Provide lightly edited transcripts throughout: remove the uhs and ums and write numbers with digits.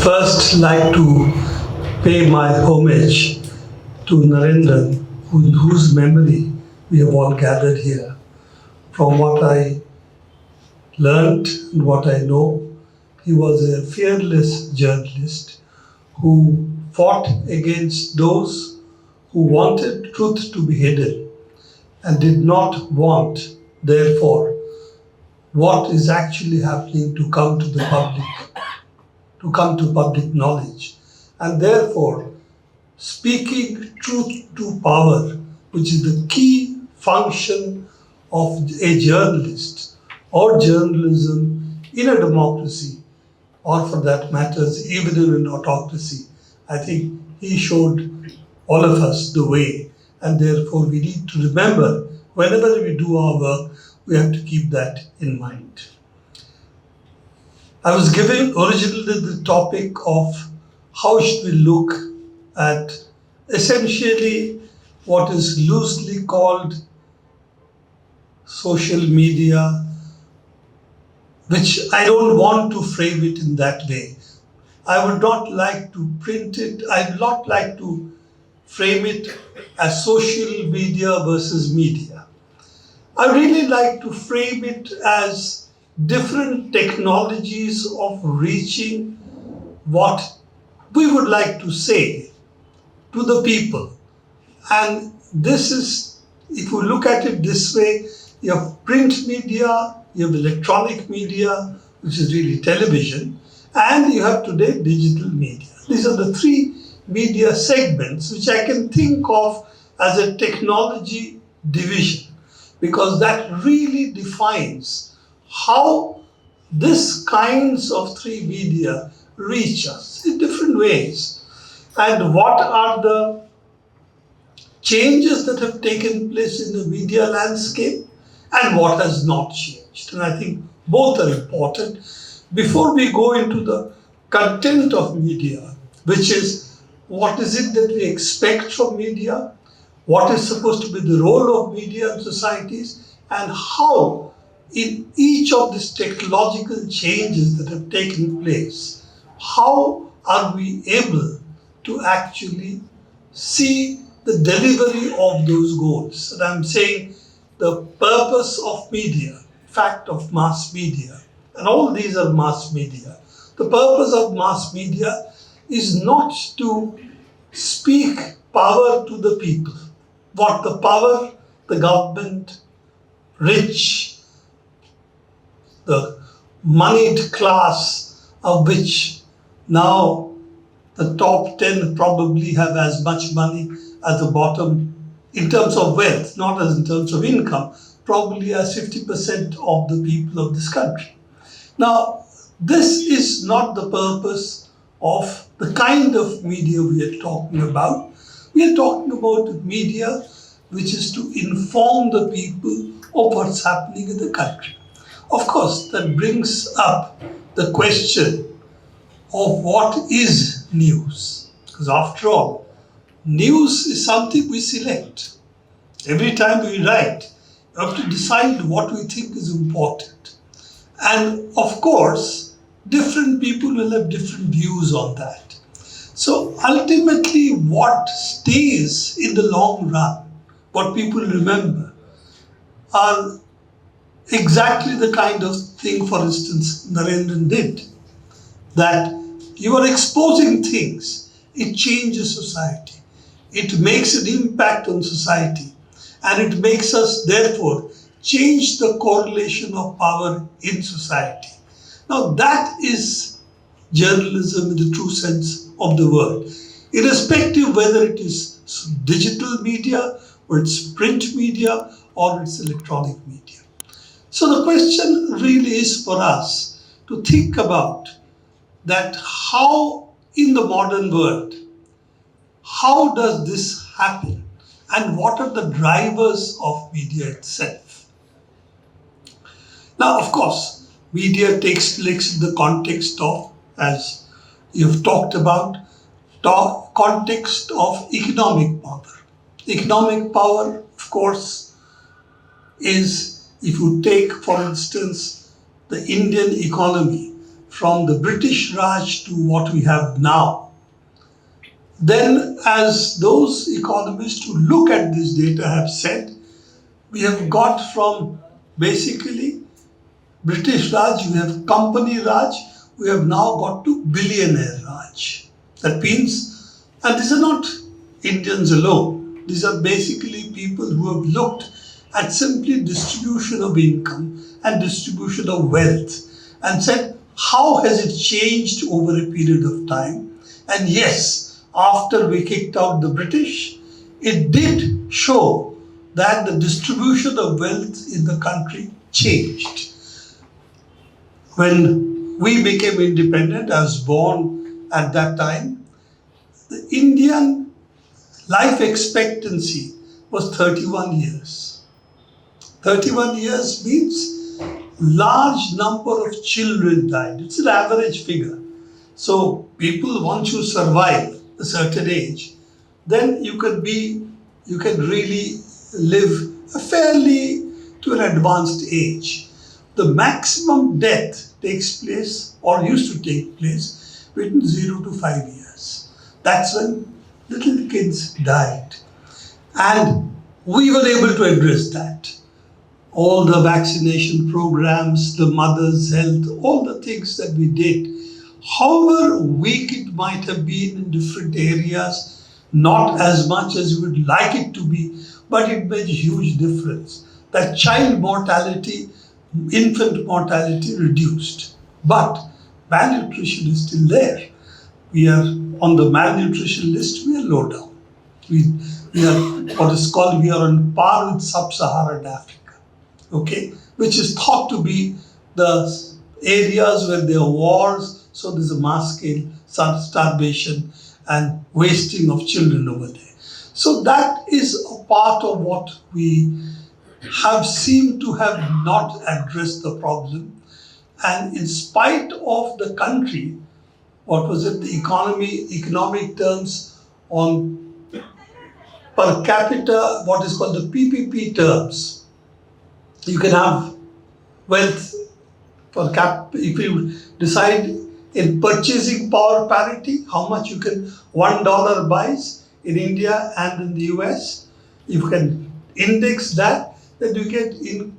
first like to pay my homage to Narendran, in whose memory we have all gathered here. From what I learnt and what I know, he was a fearless journalist who fought against those who wanted truth to be hidden and did not want, therefore, what is actually happening to come to the public, to come to public knowledge. And therefore, speaking truth to power, which is the key function of a journalist or journalism in a democracy, or for that matters, even in an autocracy. I think he showed all of us the way, and therefore we need to remember whenever we do our work, we have to keep that in mind. I was given originally the topic of how should we look at essentially what is loosely called social media, which I don't want to frame it in that way. I would not like to print it, I would not like to frame it as social media versus media. I really like to frame it as different technologies of reaching what we would like to say to the people. And this is, if you look at it this way, you have print media, you have electronic media, which is really television, and you have today digital media. These are the three media segments which I can think of as a technology division, because that really defines how these kinds of three media reach us in different ways, and what are the changes that have taken place in the media landscape and what has not changed. And I think both are important. Before we go into the content of media, which is what is it that we expect from media, what is supposed to be the role of media in societies, and how in each of these technological changes that have taken place, how are we able to actually see the delivery of those goals. And I'm saying the purpose of media, fact of mass media, and all these are mass media. The purpose of mass media is not to speak power to the people. What the power, the government, rich, the moneyed class, of which now the top 10 probably have as much money as the bottom in terms of wealth, not as in terms of income, probably as 50% of the people of this country. Now, this is not the purpose of the kind of media we are talking about. We are talking about media which is to inform the people of what's happening in the country. Of course, that brings up the question of what is news. Because after all, news is something we select. Every time we write, we have to decide what we think is important. And of course, different people will have different views on that. So ultimately, what stays in the long run, what people remember, are exactly the kind of thing, for instance, Narendran did. That you are exposing things, it changes society. It makes an impact on society. And it makes us, therefore, change the correlation of power in society. Now, that is journalism in the true sense of the word. Irrespective whether it is digital media, or it's print media, or it's electronic media. So the question really is for us to think about that how in the modern world, how does this happen? And what are the drivers of media itself? Now, of course, media takes place in the context of, as you've talked about, context of economic power. Economic power, of course, is, if you take, for instance, the Indian economy, from the British Raj to what we have now, then as those economists who look at this data have said, we have got from basically British Raj, we have company Raj, we have now got to billionaire Raj. That means, and these are not Indians alone, these are basically people who have looked at simply distribution of income and distribution of wealth and said, how has it changed over a period of time? And yes, after we kicked out the British, it did show that the distribution of wealth in the country changed. When we became independent, I was born at that time, the Indian life expectancy was 31 years. 31 years means large number of children died. It's an average figure. So people, once you survive a certain age, then you can really live a fairly to an advanced age. The maximum death takes place or used to take place between 0 to 5 years. That's when little kids died. And we were able to address that. All the vaccination programs, the mother's health, all the things that we did. However weak it might have been in different areas, not as much as we would like it to be, but it made a huge difference. That child mortality, infant mortality reduced. But malnutrition is still there. We are on the malnutrition list, we are low down. We are what is called, we are on par with sub-Saharan Africa, okay, which is thought to be the areas where there are wars, so there's a mass scale starvation and wasting of children over there. So that is a part of what we have seemed to have not addressed the problem. And in spite of the country, what was it, the economic terms on per capita, what is called the PPP terms, you can have wealth per cap, if you decide in purchasing power parity, how much you can, $1 buys in India and in the US, you can index that, then you get in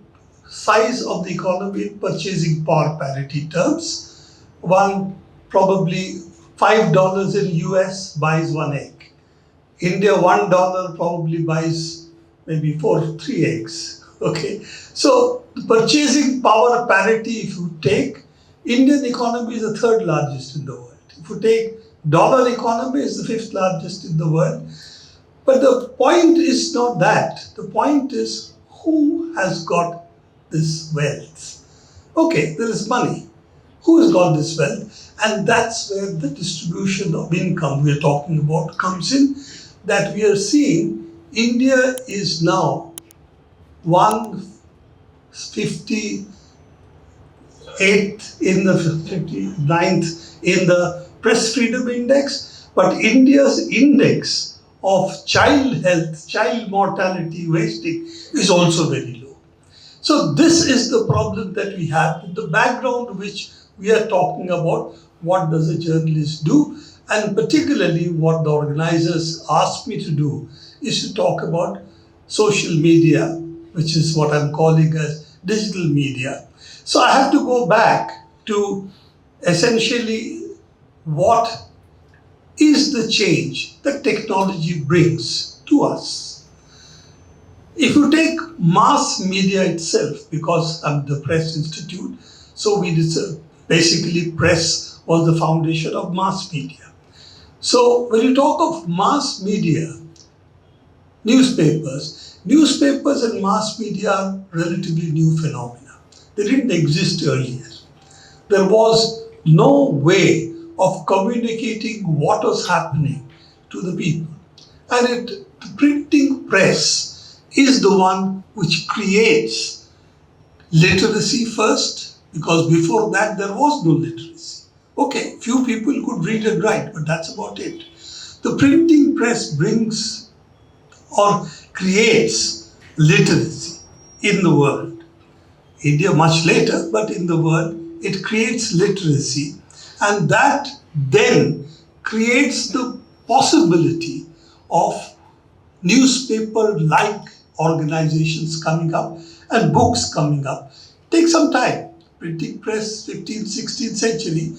size of the economy in purchasing power parity terms. One probably $5 in US buys one egg. India $1 probably buys maybe 3 eggs. Okay, so the purchasing power parity, if you take, Indian economy is the third largest in the world. If you take dollar economy, is the fifth largest in the world. But the point is not that. The point is who has got this wealth? Okay, there is money. Who has got this wealth? And that's where the distribution of income we are talking about comes in, that we are seeing India is now 158th in the 59th in the Press Freedom Index, but India's index of child health, child mortality, wasting is also very low. So this is the problem that we have in the background, which we are talking about. What does a journalist do? And particularly what the organizers asked me to do is to talk about social media, which is what I'm calling as digital media. So I have to go back to essentially what is the change that technology brings to us. If you take mass media itself, because I'm the Press Institute, so we basically press was the foundation of mass media. So when you talk of mass media, newspapers and mass media are relatively new phenomena. They didn't exist earlier. There was no way of communicating what was happening to the people. And the printing press is the one which creates literacy first, because before that there was no literacy. Okay, few people could read and write, but that's about it. The printing press brings or creates literacy in the world. India much later, but in the world, it creates literacy, and that then creates the possibility of newspaper like organizations coming up and books coming up. Take some time. Printing press, 15th, 16th century,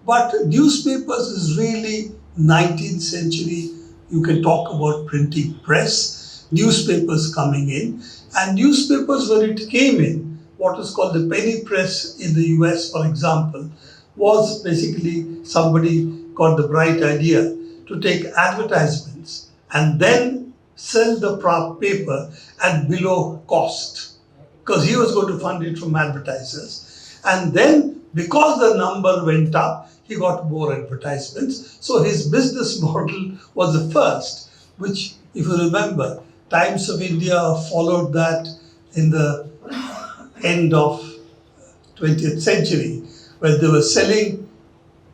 but newspapers is really 19th century. You can talk about printing press, newspapers coming in, and newspapers when it came in, what is called the penny press in the US, for example, was basically somebody got the bright idea to take advertisements and then sell the paper at below cost because he was going to fund it from advertisers. And then, because the number went up, he got more advertisements. So his business model was the first, which, if you remember, Times of India followed that in the end of 20th century, when they were selling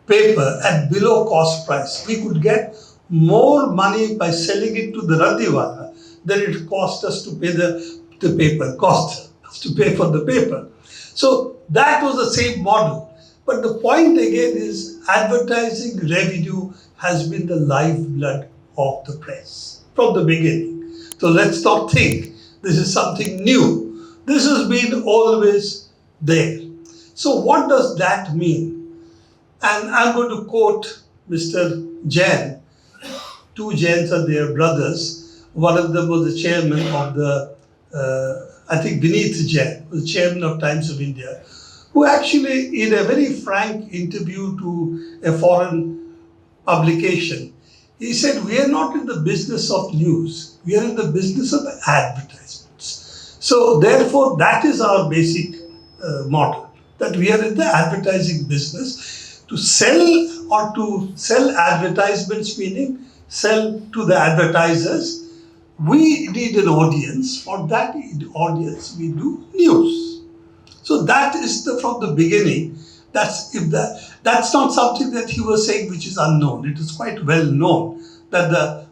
paper at below cost price. We could get more money by selling it to the Radiwala than it cost us to pay the paper, cost us to pay for the paper. So that was the same model. But the point again is advertising revenue has been the lifeblood of the press from the beginning. So let's not think this is something new. This has been always there. So what does that mean? And I'm going to quote Mr. Jain. Two Jains are their brothers. One of them was the chairman of the, I think Vineet Jain, was chairman of Times of India, who actually, in a very frank interview to a foreign publication, he said, we are not in the business of news. We are in the business of advertisements. So therefore, that is our basic model, that we are in the advertising business. To sell advertisements, meaning sell to the advertisers, we need an audience. For that audience, we do news. So that is from the beginning. That's not something that he was saying which is unknown. It is quite well known that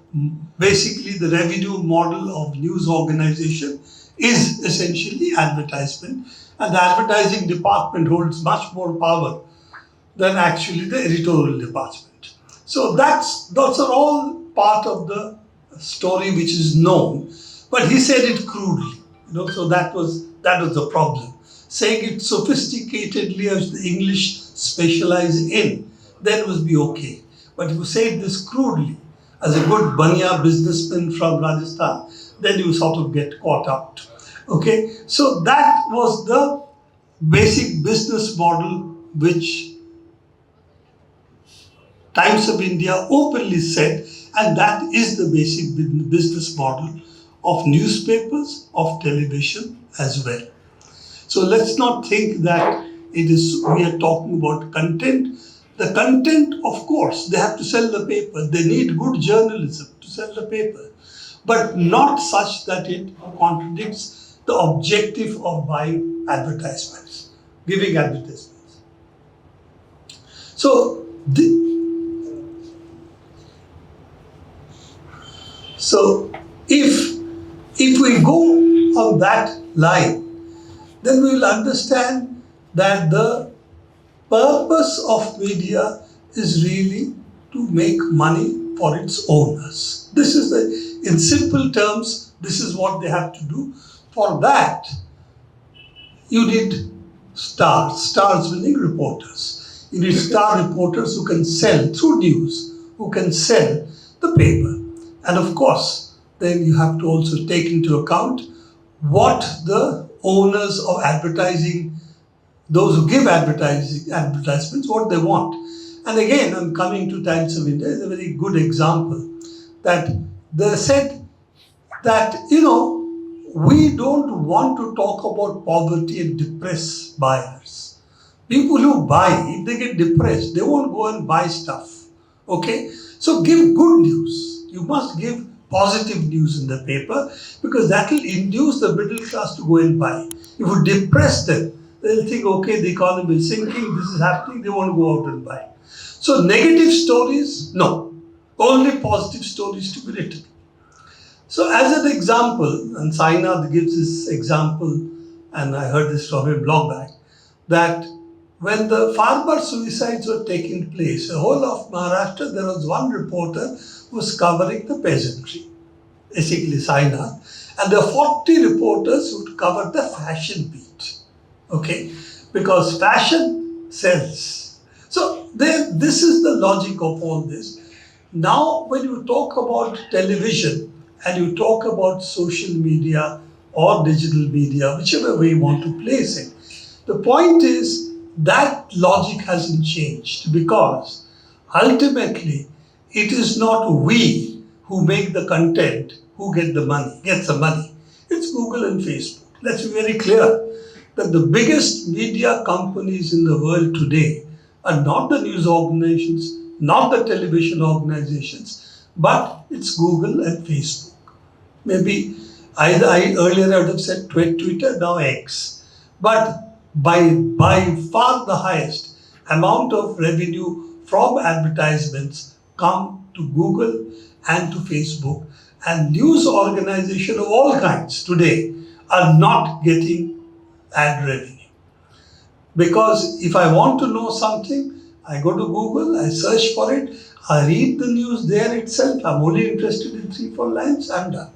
basically the revenue model of news organization is essentially advertisement, and the advertising department holds much more power than actually the editorial department. So those are all part of the story which is known, but he said it crudely, so that was the problem. Saying it sophisticatedly as the English specialize in, then it would be okay. But if you say this crudely, as a good Banya businessman from Rajasthan, then you sort of get caught out. Okay, so that was the basic business model which Times of India openly said, and that is the basic business model of newspapers, of television as well. So let's not think that we are talking about content. The content, of course, they have to sell the paper. They need good journalism to sell the paper, but not such that it contradicts the objective of buying advertisements, giving advertisements. So if we go on that line, then we will understand that the purpose of media is really to make money for its owners. In simple terms, this is what they have to do. For that, you need stars meaning reporters. You need star reporters who can sell through news, who can sell the paper. And of course, then you have to also take into account what the owners of advertising, those who give advertisements, what they want. And again, I'm coming to Times of India, is a very good example that they said that, we don't want to talk about poverty and depress buyers. People who buy, if they get depressed, they won't go and buy stuff. Okay? So give good news. You must give positive news in the paper because that will induce the middle class to go and buy. If you depress them, they'll think, okay, the economy is sinking, this is happening, they won't go out and buy. So negative stories, no. Only positive stories to be written. So as an example, and Sainath gives this example, and I heard this from him long back, that when the farmer suicides were taking place, the whole of Maharashtra, there was one reporter who was covering the peasantry, basically Sainath, and there were 40 reporters who would cover the fashion beat. Okay, because fashion sells. So this is the logic of all this. Now, when you talk about television and you talk about social media or digital media, whichever way you want to place it, the point is that logic hasn't changed because ultimately it is not we who make the content who gets the money. It's Google and Facebook. Let's be very clear that the biggest media companies in the world today are not the news organizations, not the television organizations, but it's Google and Facebook. Maybe I earlier I would have said Twitter, now X. But by far the highest amount of revenue from advertisements come to Google and to Facebook. And news organizations of all kinds today are not getting ad revenue. Because if I want to know something, I go to Google, I search for it, I read the news there itself. I'm only interested in 3, 4 lines, I'm done.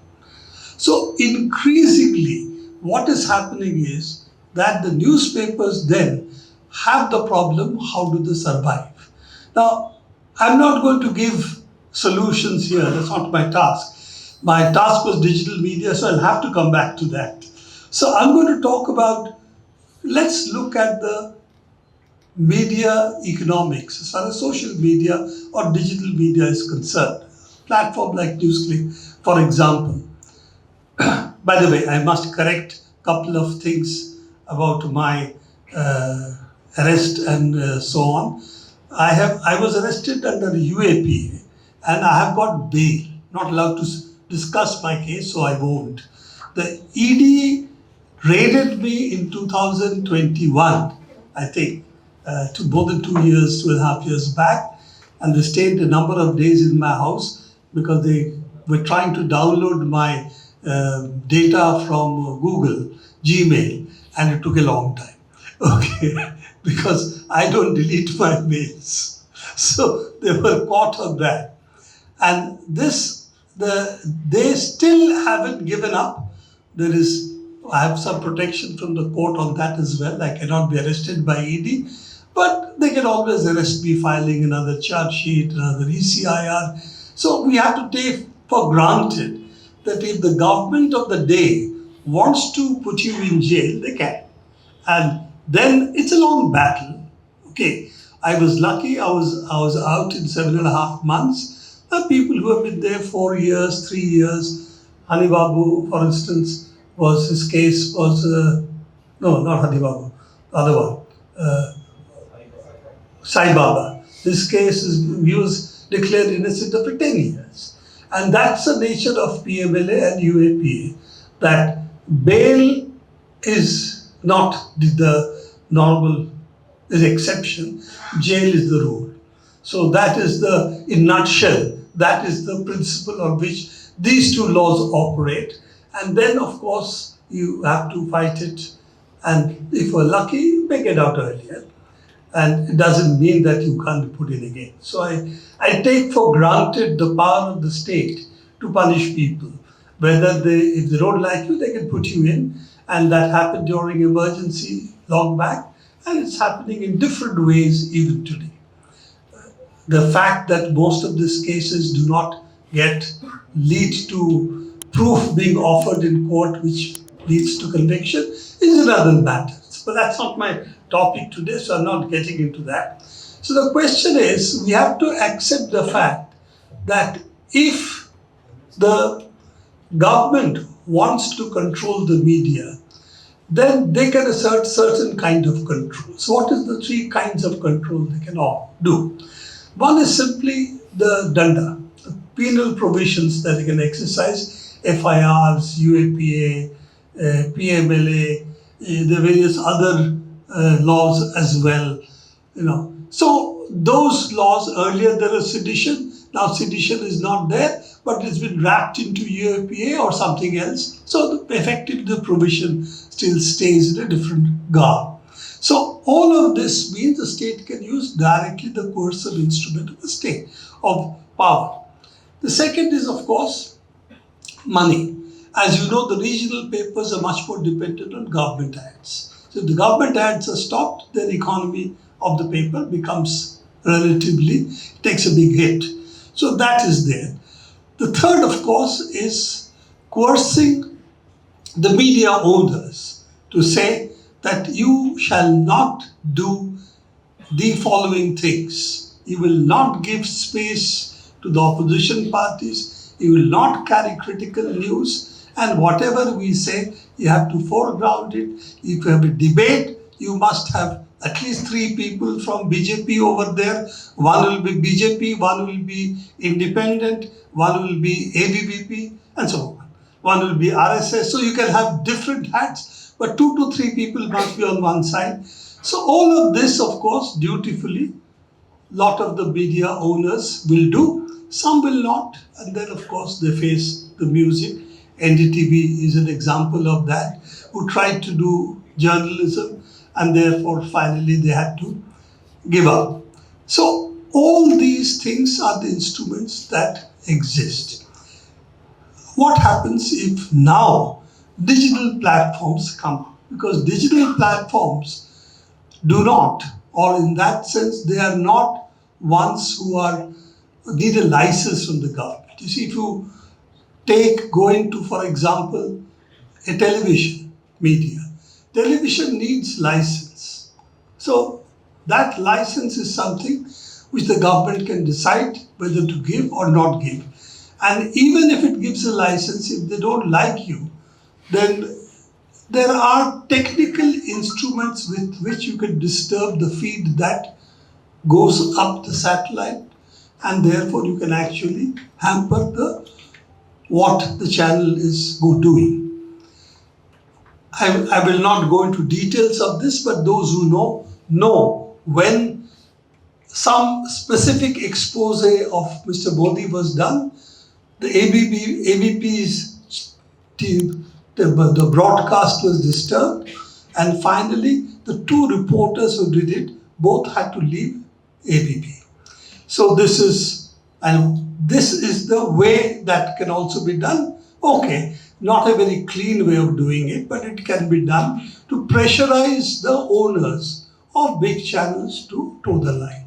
So increasingly, what is happening is that the newspapers then have the problem, how do they survive? Now, I'm not going to give solutions here, that's not my task. My task was digital media, so I'll have to come back to that. So I'm going to talk about, let's look at the media economics as far as social media or digital media is concerned. Platform like NewsClick, for example. By the way, I must correct a couple of things about my arrest and so on. I was arrested under UAPA and I have got bail. Not allowed to discuss my case, so I won't. The ED raided me in 2021, I think, to more than 2 years, 2.5 years back, and they stayed a number of days in my house because they were trying to download my data from Google, Gmail, and it took a long time. Okay, because I don't delete my mails. So they were caught on that. And they still haven't given up. I have some protection from the court on that as well. I cannot be arrested by ED, but they can always arrest me filing another charge sheet, another ECIR. So we have to take for granted that if the government of the day wants to put you in jail, they can. And then it's a long battle. Okay, I was lucky. I was out in 7.5 months. People who have been there 4 years, 3 years. Hani Babu, for instance, his case was no, not Hani Babu, the other one, Sai Baba. His case he was declared innocent after 10 years. And that's the nature of PMLA and UAPA, that bail is not the normal, is exception, jail is the rule. So that is in nutshell, that is the principle on which these two laws operate. And then, of course, you have to fight it. And if you're lucky, you may get out earlier. And it doesn't mean that you can't be put in again. So I take for granted the power of the state to punish people. If they don't like you, they can put you in. And that happened during emergency long back. And it's happening in different ways even today. The fact that most of these cases do not lead to proof being offered in court which leads to conviction is another matter. But that's not my topic today, so I'm not getting into that. So the question is, we have to accept the fact that if the government wants to control the media, then they can assert certain kind of control. So what is the 3 kinds of control they can all do? One is simply the danda, the penal provisions that they can exercise, FIRs, UAPA, PMLA, the various other laws as well. So those laws, earlier there was sedition, now sedition is not there, but it's been wrapped into UAPA or something else. So effectively the provision still stays in a different garb. So all of this means the state can use directly the coercive instrument of the state of power. The second is, of course, money. As you know, the regional papers are much more dependent on government ads. So if the government ads are stopped, then the economy of the paper becomes relatively, takes a big hit. So that is there. The third, of course, is coercing the media owners to say that you shall not do the following things. You will not give space to the opposition parties. You will not carry critical news. And whatever we say, you have to foreground it. If you have a debate, you must have at least three people from BJP over there. One will be BJP, one will be independent, one will be ABVP, and so on. One will be RSS. So you can have different hats, but 2 to 3 people must be on one side. So all of this, of course, dutifully, lot of the media owners will do. Some will not, and then of course they face the music. NDTV is an example of that, who tried to do journalism, and therefore finally they had to give up. So all these things are the instruments that exist. What happens if now digital platforms come up? Because digital platforms do not, or in that sense, they are not ones who are need a license from the government. You see, if you go into, for example, a television media, television needs license. So that license is something which the government can decide whether to give or not give. And even if it gives a license, if they don't like you, then there are technical instruments with which you can disturb the feed that goes up the satellite, and therefore you can actually hamper what the channel is doing. I will not go into details of this, but those who know when some specific expose of Mr. Modi was done, the ABP's team, the broadcast was disturbed, and finally the 2 reporters who did it both had to leave ABP. So this is the way that can also be done. Okay, not a very clean way of doing it, but it can be done to pressurize the owners of big channels to toe the line.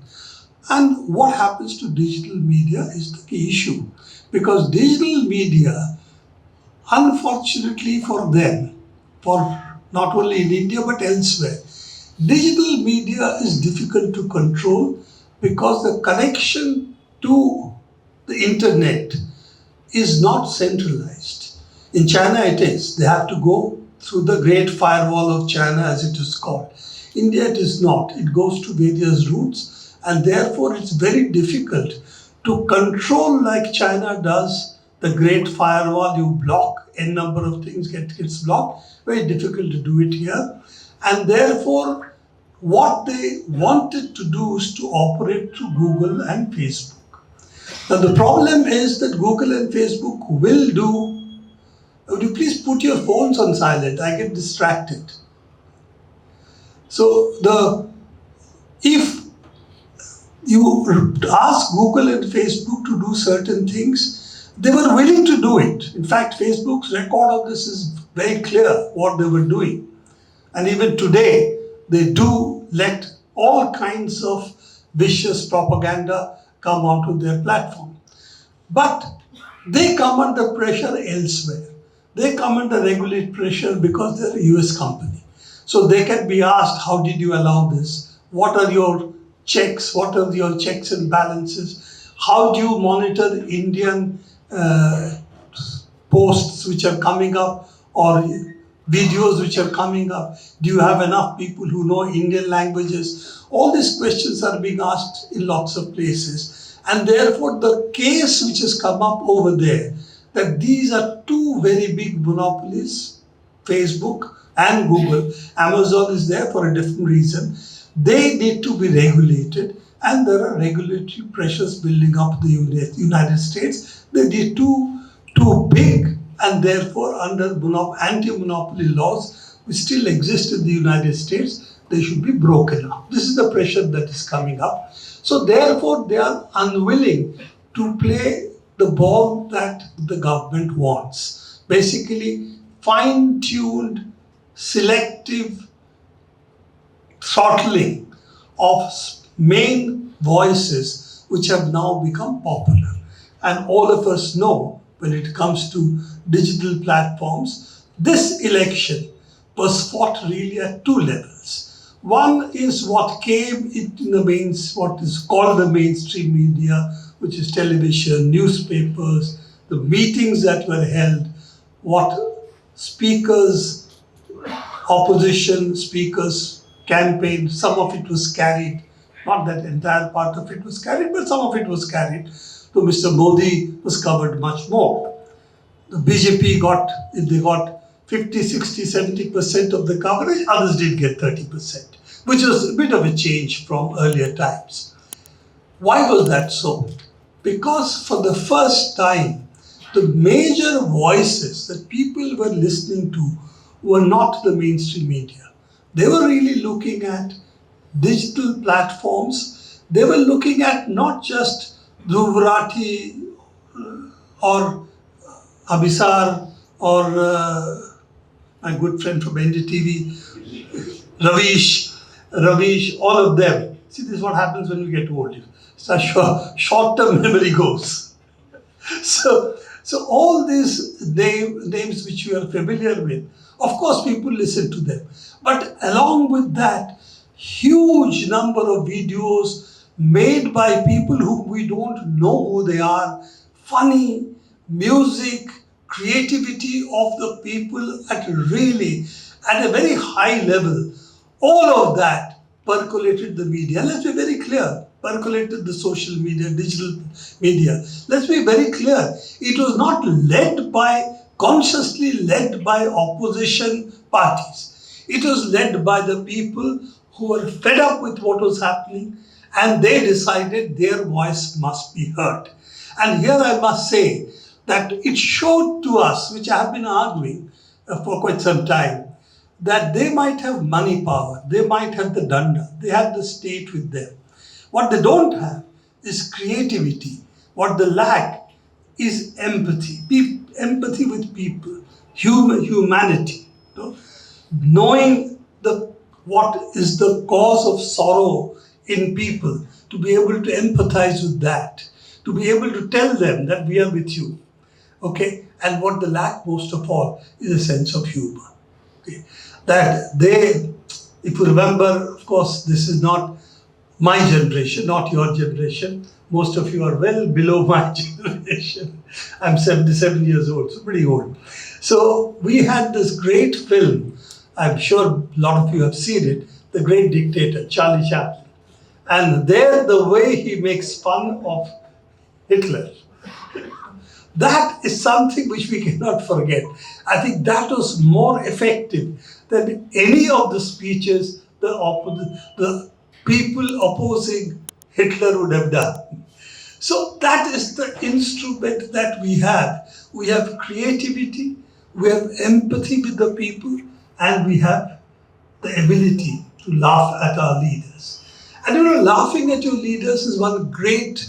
And what happens to digital media is the key issue, because digital media, unfortunately for them, for not only in India but elsewhere, digital media is difficult to control because the connection to the internet is not centralized. In China it is. They have to go through the Great Firewall of China, as it is called. India it is not. It goes to various routes, and therefore it's very difficult to control like China does the Great Firewall. You block n number of things, gets blocked. Very difficult to do it here. And therefore, what they wanted to do is to operate through Google and Facebook. Now the problem is that Google and Facebook will do. Would you please put your phones on silent? I get distracted. So if you ask Google and Facebook to do certain things, they were willing to do it. In fact, Facebook's record of this is very clear what they were doing. And even today, they do let all kinds of vicious propaganda come onto their platform. But they come under pressure elsewhere. They come under regulatory pressure because they're a US company. So they can be asked, how did you allow this? What are your checks? What are your checks and balances? How do you monitor the Indian posts which are coming up, or videos which are coming up? Do you have enough people who know Indian languages? All these questions are being asked in lots of places. And therefore the case which has come up over there, that these are 2 very big monopolies, Facebook and Google. Amazon is there for a different reason. They need to be regulated, and there are regulatory pressures building up in the United States. They need too big, and therefore under anti-monopoly laws which still exist in the United States, they should be broken up. This is the pressure that is coming up. So therefore, they are unwilling to play the ball that the government wants. Basically, fine-tuned, selective throttling of main voices which have now become popular. And all of us know when it comes to digital platforms, this election was fought really at two levels. One is what came in the what is called the mainstream media, which is television, newspapers, the meetings that were held, what speakers, opposition speakers campaigned, some of it was carried, not that entire part of it was carried, but some of it was carried. To Mr. Modi was covered much more. The BJP they got 50, 60, 70% of the coverage, others did get 30%, which was a bit of a change from earlier times. Why was that so? Because for the first time, the major voices that people were listening to were not the mainstream media. They were really looking at digital platforms. They were looking at not just Dhruvrati or Abhisar or my good friend from NDTV, Ravish, all of them. See, this is what happens when you get old. Such short-term memory goes. So all these names which you are familiar with, of course people listen to them. But along with that, huge number of videos made by people whom we don't know who they are, funny, music, creativity of the people at a very high level. All of that percolated the media. Let's be very clear. Percolated the social media, digital media. Let's be very clear. It was not consciously led by opposition parties. It was led by the people who were fed up with what was happening, and they decided their voice must be heard. And here I must say that it showed to us, which I have been arguing for quite some time, that they might have money power, they might have the danda, they have the state with them. What they don't have is creativity. What they lack is empathy. Empathy with people, humanity. Knowing what is the cause of sorrow in people, to be able to empathize with that, to be able to tell them that we are with you. Okay? And what they lack most of all is a sense of humor. Okay? That if you remember, of course, this is not my generation, not your generation. Most of you are well below my generation. I'm 77 years old, so pretty old. So we had this great film, I'm sure a lot of you have seen it, The Great Dictator, Charlie Chaplin. And there, the way he makes fun of Hitler, that is something which we cannot forget. I think that was more effective than any of the speeches the people opposing Hitler would have done. So that is the instrument that we have. We have creativity, we have empathy with the people, and we have the ability to laugh at our leaders. And laughing at your leaders is one great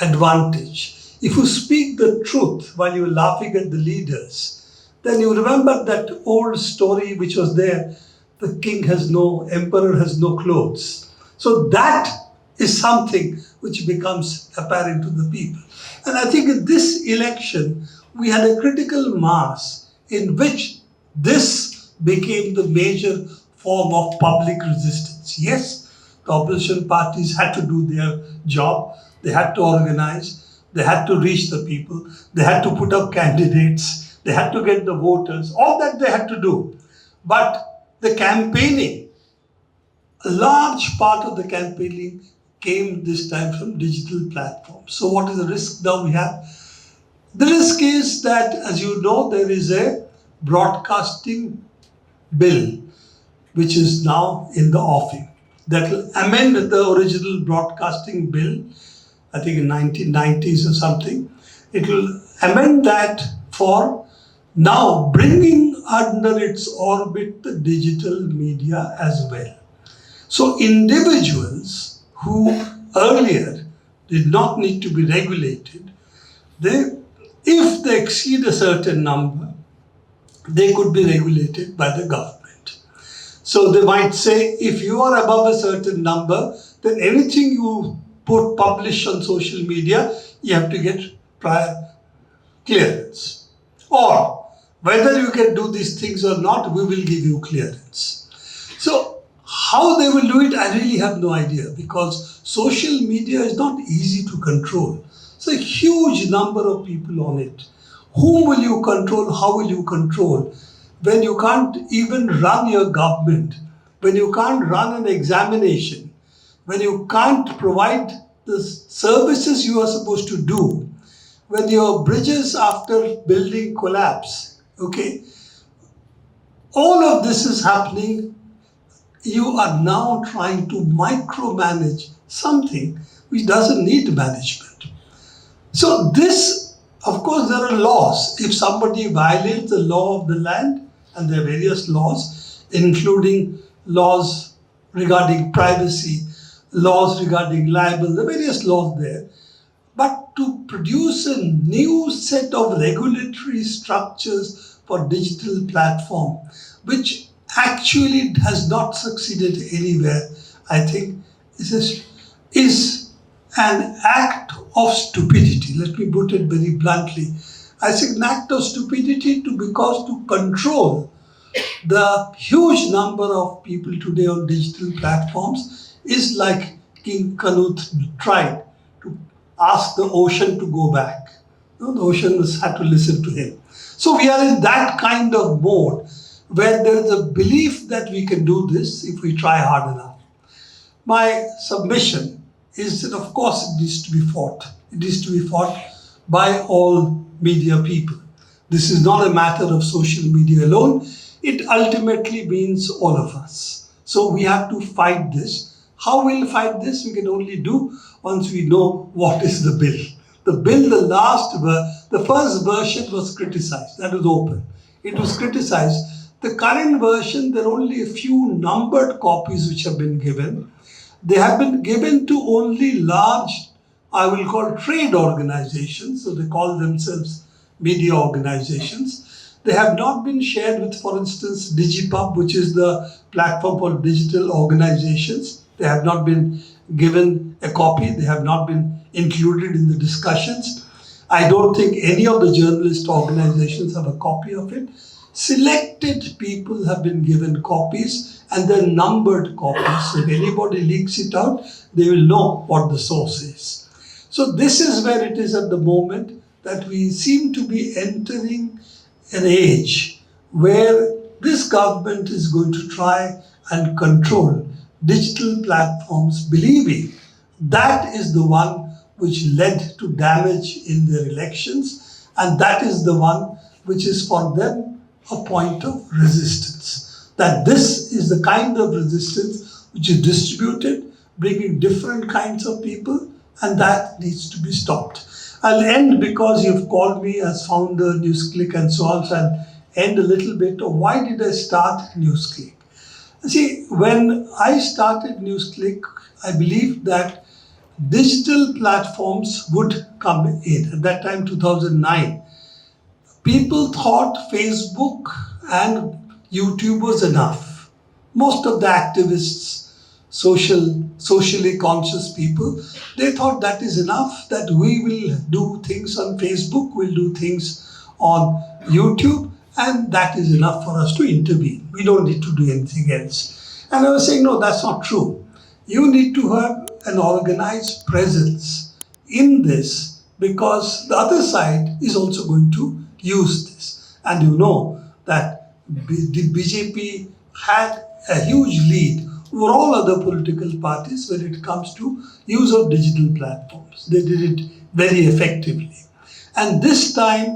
advantage. If you speak the truth while you're laughing at the leaders, then you remember that old story which was there, the emperor has no clothes. So that is something which becomes apparent to the people. And I think in this election, we had a critical mass in which this became the major form of public resistance. Yes, the opposition parties had to do their job. They had to organize. They had to reach the people. They had to put up candidates. They had to get the voters. All that they had to do. But the campaigning, a large part of the campaigning came this time from digital platforms. So what is the risk now we have? The risk is that, as you know, there is a broadcasting bill which is now in the offing that will amend the original broadcasting bill, I think in 1990s or something. It will amend that for now bringing under its orbit the digital media as well. So individuals who earlier did not need to be regulated, if they exceed a certain number, they could be regulated by the government. So they might say, if you are above a certain number, then anything you publish on social media, you have to get prior clearance. Or whether you can do these things or not, we will give you clearance. So how they will do it, I really have no idea, because social media is not easy to control. It's a huge number of people on it. Whom will you control? How will you control? When you can't even run your government, when you can't run an examination, when you can't provide the services you are supposed to do, when your bridges after building collapse, okay, all of this is happening. You are now trying to micromanage something which doesn't need management. So this, of course, there are laws. If somebody violates the law of the land, and there are various laws, including laws regarding privacy, laws regarding libel, there are various laws there. But to produce a new set of regulatory structures for digital platform, which actually has not succeeded anywhere, I think is an act of stupidity. Let me put it very bluntly. I think an act of stupidity because to control the huge number of people today on digital platforms is like King Canute tried to ask the ocean to go back. The ocean had to listen to him. So we are in that kind of mode where there is a belief that we can do this if we try hard enough. My submission is that, of course, it needs to be fought. It needs to be fought by all media people. This is not a matter of social media alone. It ultimately means all of us. So we have to fight this. How we'll fight this, we can only do once we know what is the bill. The bill, the first version was criticized. That was open. It was criticized. The current version, there are only a few numbered copies which have been given. They have been given to only large, I will call trade organizations, so they call themselves media organizations. They have not been shared with, for instance, DigiPub, which is the platform for digital organizations. They have not been given a copy. They have not been included in the discussions. I don't think any of the journalist organizations have a copy of it. Selected people have been given copies, and they're numbered copies. So if anybody leaks it out, they will know what the source is. So this is where it is at the moment, that we seem to be entering an age where this government is going to try and control digital platforms, believing that is the one which led to damage in their elections, and that is the one which is for them a point of resistance. That this is the kind of resistance which is distributed, bringing different kinds of people, and that needs to be stopped. I'll end, because you've called me as founder, NewsClick, and so on, so I'll end a little bit of why did I start NewsClick. See, when I started NewsClick, I believed that digital platforms would come in. At that time, 2009, people thought Facebook and YouTube was enough. Most of the activists, socially conscious people, they thought that is enough, that we will do things on Facebook, we'll do things on YouTube, and that is enough for us to intervene. We don't need to do anything else. And I was saying, no, that's not true. You need to have an organized presence in this, because the other side is also going to use this. And you know that the BJP had a huge lead over all other political parties when it comes to use of digital platforms. They did it very effectively. And this time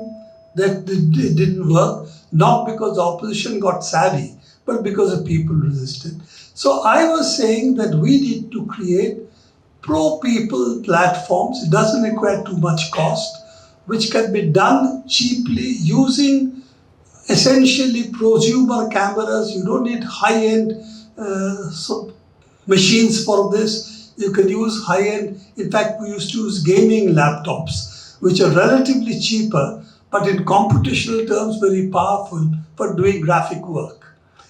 that it didn't work, not because the opposition got savvy, but because the people resisted. So I was saying that we need to create pro-people platforms. It doesn't require too much cost, which can be done cheaply using essentially prosumer cameras. You don't need high-end machines for this. You can use high-end. In fact, we used to use gaming laptops, which are relatively cheaper, but in computational terms, very powerful for doing graphic work.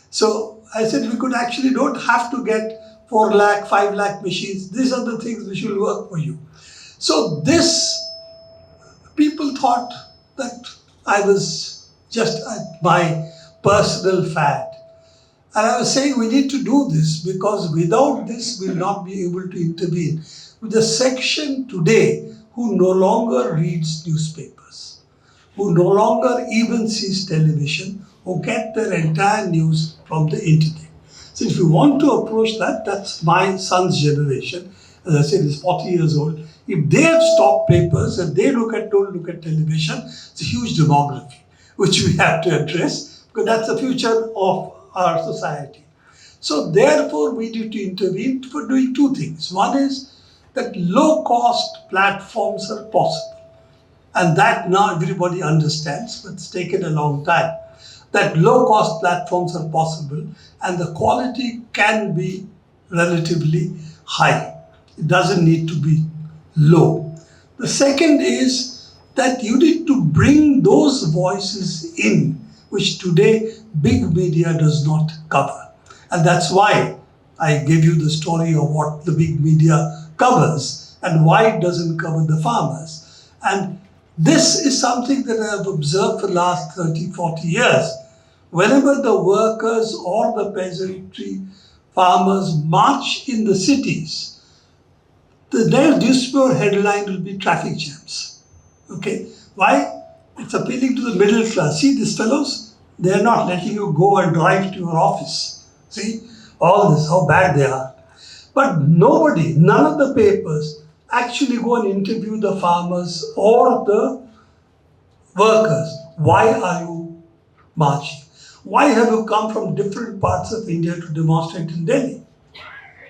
So I said we could actually don't have to get 4 lakh, 5 lakh machines. These are the things which will work for you. So this, people thought that I was just my personal fad. And I was saying we need to do this because without this we'll not be able to intervene with the section today who no longer reads newspapers, who no longer even sees television, who get their entire news from the internet. So if you want to approach that, that's my son's generation. As I said, he's 40 years old. If they have stopped papers and they don't look at television, it's a huge demography which we have to address because that's the future of our society. So therefore, we need to intervene for doing two things. One is that low-cost platforms are possible. And that now everybody understands, but it's taken a long time. That low-cost platforms are possible and the quality can be relatively high. It doesn't need to be low. The second is that you need to bring those voices in, which today big media does not cover. And that's why I gave you the story of what the big media covers and why it doesn't cover the farmers. And this is something that I have observed for the last 30, 40 years. Whenever the workers or the peasantry farmers march in the cities, their newspaper headline will be traffic jams. Okay? Why? It's appealing to the middle class. See, these fellows, they're not letting you go and drive to your office. See? All this, how bad they are. But nobody, none of the papers actually go and interview the farmers or the workers. Why are you marching? Why have you come from different parts of India to demonstrate in Delhi?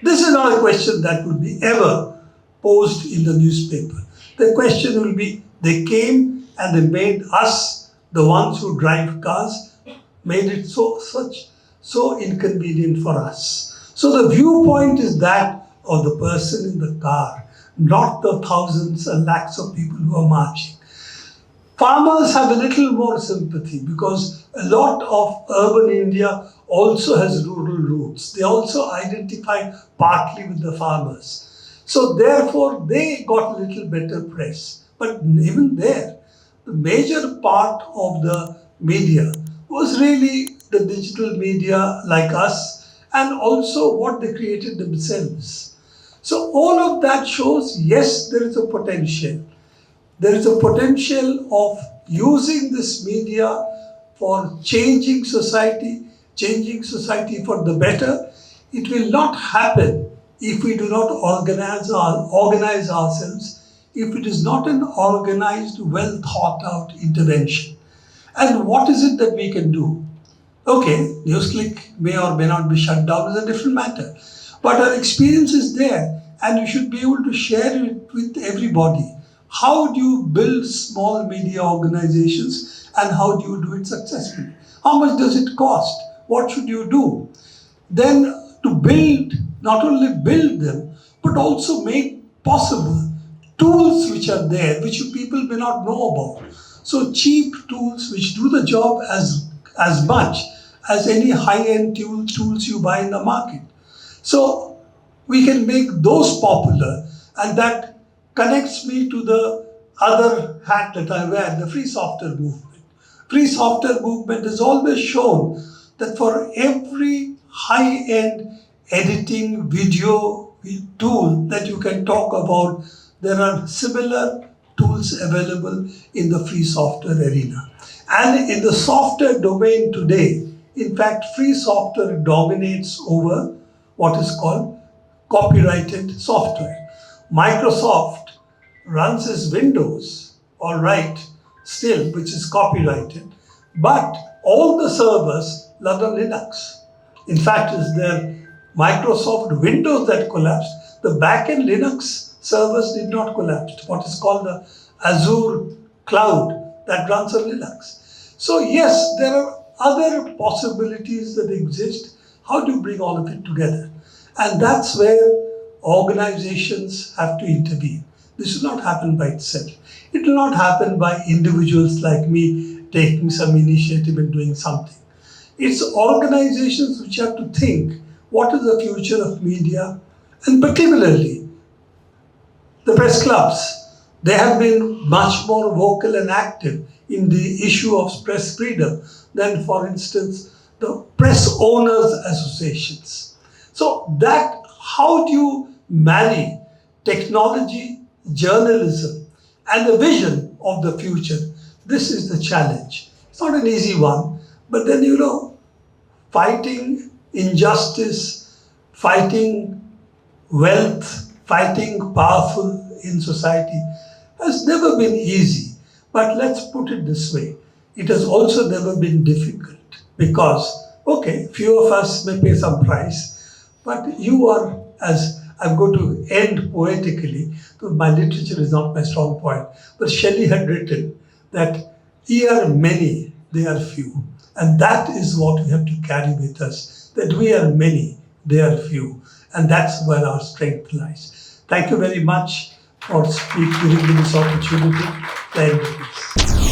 This is not a question that would be ever posed in the newspaper. The question will be, they came and they made us, the ones who drive cars, made it so inconvenient for us. So the viewpoint is that of the person in the car, not the thousands and lakhs of people who are marching. Farmers have a little more sympathy because a lot of urban India also has rural roots. They also identify partly with the farmers. So therefore, they got a little better press. But even there, the major part of the media was really the digital media like us and also what they created themselves. So all of that shows, yes, there is a potential. There is a potential of using this media for changing society for the better. It will not happen if we do not organize ourselves, if it is not an organized, well thought out intervention. And what is it that we can do? Okay, NewsClick may or may not be shut down is a different matter. But our experience is there and you should be able to share it with everybody. How do you build small media organizations and how do you do it successfully? How much does it cost? What should you do? Then to build, not only build them, but also make possible tools which are there, which people may not know about. So cheap tools which do the job as much as any high-end tools you buy in the market. So we can make those popular, and that connects me to the other hat that I wear, the free software movement. Free software movement has always shown that for every high-end editing video tool that you can talk about, there are similar tools available in the free software arena. And in the software domain today, in fact, free software dominates over what is called copyrighted software. Microsoft runs its Windows, all right, still, which is copyrighted, but all the servers run on Linux. In fact, it's their Microsoft Windows that collapsed. The backend Linux servers did not collapse. What is called the Azure cloud that runs on Linux. So yes, there are other possibilities that exist. How do you bring all of it together? And that's where organizations have to intervene. This will not happen by itself. It will not happen by individuals like me taking some initiative and doing something. It's organizations which have to think what is the future of media, and particularly the press clubs. They have been much more vocal and active in the issue of press freedom than, for instance, the press owners associations. So that, how do you marry technology, journalism, and the vision of the future? This is the challenge. It's not an easy one, but then fighting injustice, fighting wealth, fighting powerful in society has never been easy. But let's put it this way, it has also never been difficult because, okay, few of us may pay some price, but you are, as I'm going to end poetically, though my literature is not my strong point, but Shelley had written that ye are many, they are few. And that is what we have to carry with us, that we are many, they are few. And that's where our strength lies. Thank you very much for giving me this opportunity. Thank you.